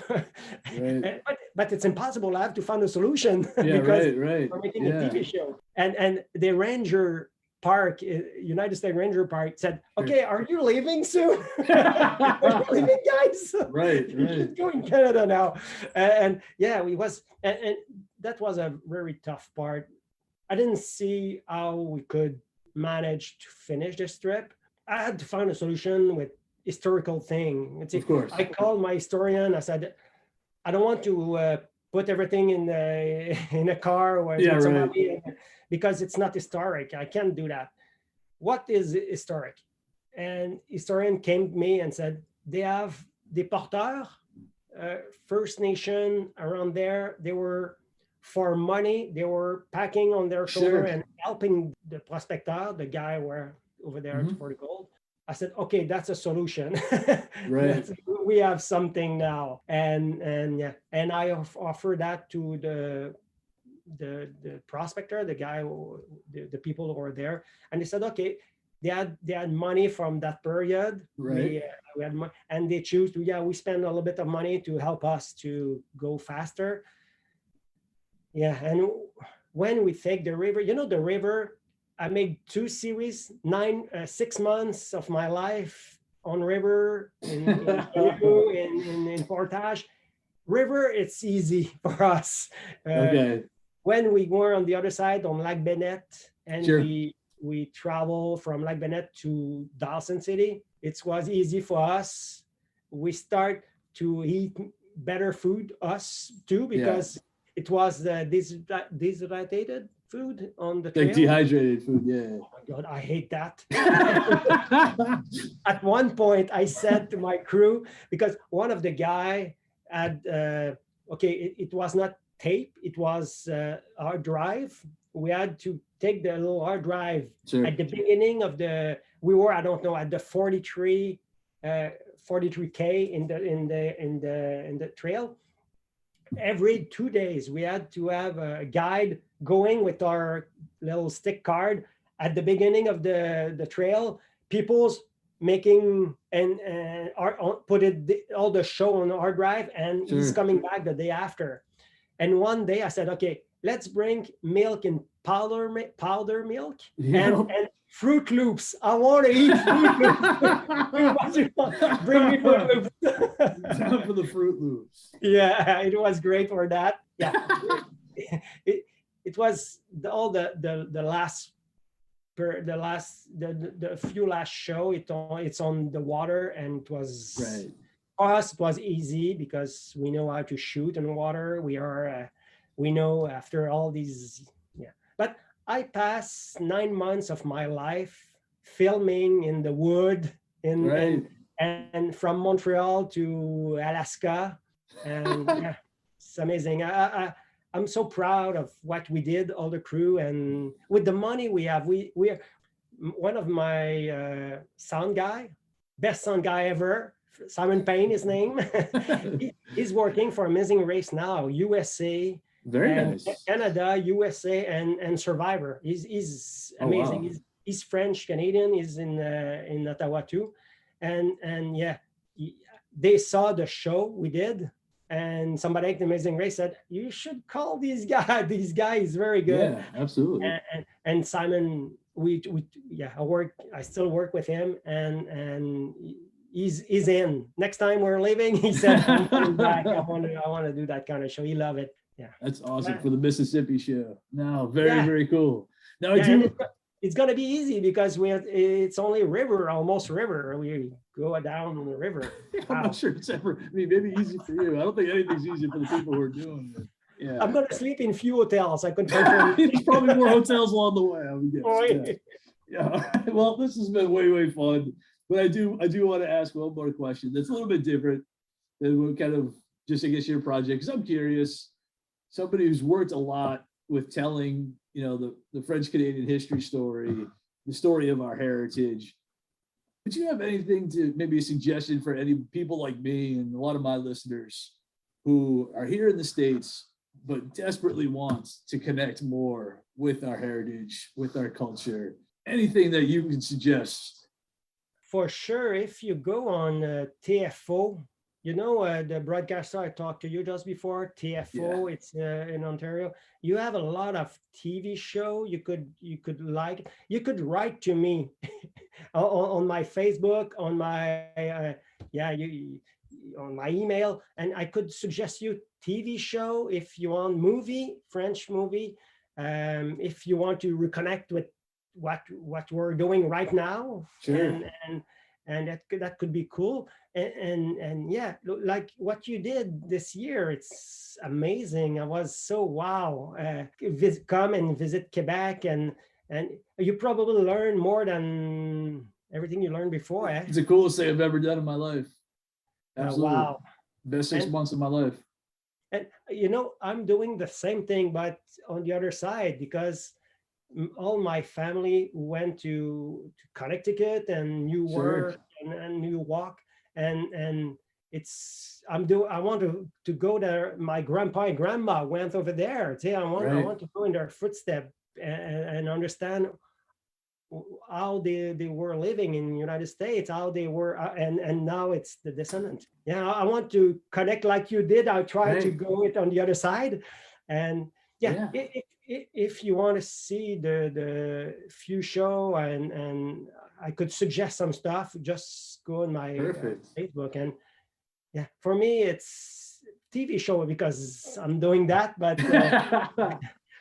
but it's impossible. I have to find a solution because we're making a TV show. And the ranger park, United States Ranger Park, said, okay, are you leaving soon? Are you leaving, guys? Right. You should go in Canada now. And that was a very tough part. I didn't see how we could manage to finish this trip. I had to find a solution with historical thing. Of course. I called my historian. I said, I don't want to put everything in a car or somebody, because it's not historic. I can't do that. What is historic? And historian came to me and said, they have des porteurs, First Nation around there. They were, for money, they were packing on their shoulder and helping the prospector, the guy over there for the gold. I said, okay, that's a solution. We have something now. And I offered that to the prospector, the guy, the people who were there. And they said, okay, they had money from that period. We had money, and they choose to, we spend a little bit of money to help us to go faster. Yeah, and when we take the river, the river, I made 2 series, 6 months of my life on river in Portage. River, it's easy for us. When we were on the other side on Lac Bennett, and we travel from Lac Bennett to Dawson City, it was easy for us. We start to eat better food, us too, because it was dehydrated food on the trail. Like dehydrated food, Oh my God, I hate that. At one point, I said to my crew, because one of the guy had, it was not tape, it was hard drive. We had to take the little hard drive at the beginning of we were, I don't know, at the 43K in the trail. Every 2 days, we had to have a guide going with our little stick card at the beginning of the trail. People's making and put all the show on the hard drive, and he's coming back the day after. And one day I said, okay, let's bring milk and powder milk and Fruit Loops. I want to eat Fruit Loops. Bring me Fruit Loops. Time for the Fruit Loops. Yeah, it was great for that. Yeah, it was the few last show. It's on the water, and it was for us. It was easy because we know how to shoot in water. We know after all these. But I passed 9 months of my life filming in the wood and from Montreal to Alaska, and it's amazing. I'm so proud of what we did, all the crew, and with the money we have, we are one of my best sound guy ever, Simon Payne, his name. He's working for Amazing Race now, USA. Very nice. Canada, USA, and Survivor. He's amazing. Wow. He's French Canadian. He's in Ottawa too, and they saw the show we did, and somebody at the Amazing Race said, "You should call these guys. This guy is very good." Yeah, absolutely. And Simon I still work with him, and he's in. Next time we're leaving, he said, I'm coming back. I want to do that kind of show. He love it. Yeah. That's awesome for the Mississippi show. No, very cool. Now it's gonna be easy because it's only almost river. We go down the river. I'm not sure it's ever. I mean, maybe easy for you. I don't think anything's easy for the people who are doing it. Yeah. I'm gonna sleep in few hotels. I could find There's probably more hotels along the way, I would guess. Oh, yeah. Well, this has been way fun. But I do want to ask one more question that's a little bit different than what kind of just I guess your project, because I'm curious, somebody who's worked a lot with telling, the French Canadian history story, the story of our heritage. Would you have anything to maybe a suggestion for any people like me and a lot of my listeners who are here in the States but desperately want to connect more with our heritage, with our culture? Anything that you can suggest? For sure, if you go on TFO, the broadcaster I talked to you just before, TFO, it's in Ontario. You have a lot of TV show you could like. You could write to me on my Facebook, on my on my email, and I could suggest you TV show if you want French movie. If you want to reconnect with what we're doing right now, sure. and that could be cool. And yeah, like what you did this year, it's amazing. I was so wow. Come and visit Quebec, and you probably learn more than everything you learned before. It's the coolest thing I've ever done in my life. Absolutely. Wow. Best 6 months of my life. And I'm doing the same thing, but on the other side, because all my family went to Connecticut and New York and New York, and I want to go there. My grandpa and grandma went over there. I want to go in their footsteps and understand how they were living in the United States, how they were, and now it's the descendant. Yeah, I want to connect like you did. I try to go it on the other side, and if you want to see the few show and I could suggest some stuff, just go on my Facebook. And for me it's TV show because I'm doing that, but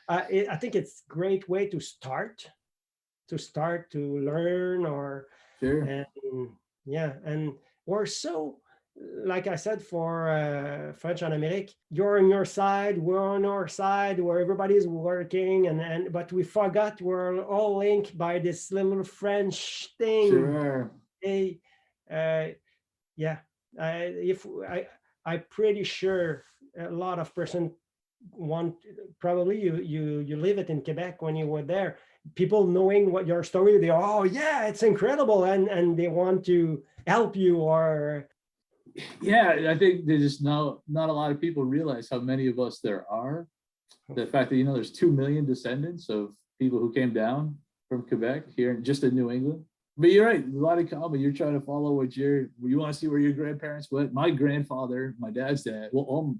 I think it's a great way to start to learn and we're so, like I said, for French en Amérique, you're on your side, we're on our side, where everybody's working, but we forgot we're all linked by this little French thing. Sure. I'm pretty sure a lot of person want, probably you live it in Quebec when you were there. People knowing what your story, they it's incredible, and they want to help you or. Yeah, I think there's just not a lot of people realize how many of us there are. The fact that there's 2 million descendants of people who came down from Quebec here, just in New England. But you're right, a lot of common. You're trying to follow what you want to see where your grandparents went. My grandfather, my dad's dad. Well,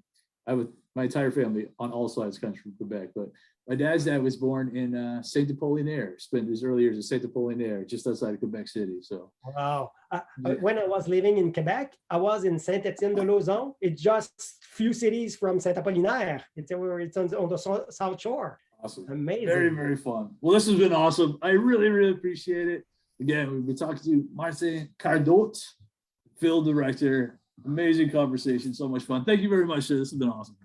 my entire family on all sides comes from Quebec, but my dad's dad was born in Saint Apollinaire. Spent his early years in Saint Apollinaire, just outside of Quebec City. So wow. When I was living in Quebec, I was in Saint-Étienne-de-Lauzon. It's just few cities from Saint Apollinaire. It's on the South Shore. Awesome. Amazing. Very, very fun. Well, this has been awesome. I really, really appreciate it. Again, we've been talking to Martin Cadotte, film director. Amazing conversation. So much fun. Thank you very much, sir. This has been awesome.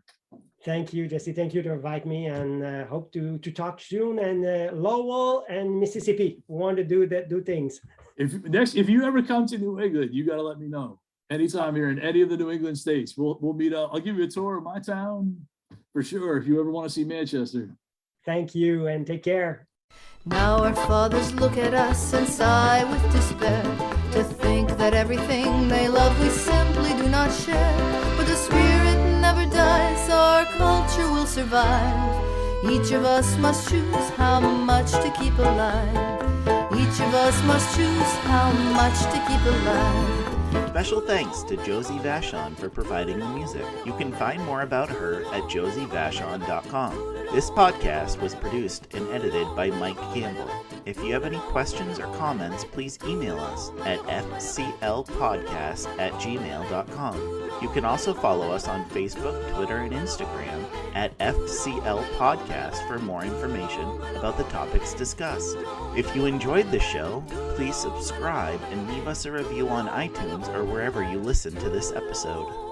Thank you, Jesse. Thank you to invite me, and hope to talk soon. And Lowell and Mississippi want to do things. If you ever come to New England, you got to let me know. Anytime you're in any of the New England states, we'll meet up. I'll give you a tour of my town for sure. If you ever want to see Manchester. Thank you, and take care. Now our fathers look at us and sigh with despair, to think that everything they love we simply do not share. But the spirit never dies, our culture will survive. Each of us must choose how much to keep alive. Each of us must choose how much to keep alive. Special thanks to Josie Vachon for providing the music. You can find more about her at josievachon.com. This podcast was produced and edited by Mike Campbell. If you have any questions or comments, please email us at fclpodcast@gmail.com. You can also follow us on Facebook, Twitter, and Instagram at FCL Podcast for more information about the topics discussed. If you enjoyed the show, please subscribe and leave us a review on iTunes or wherever you listen to this episode.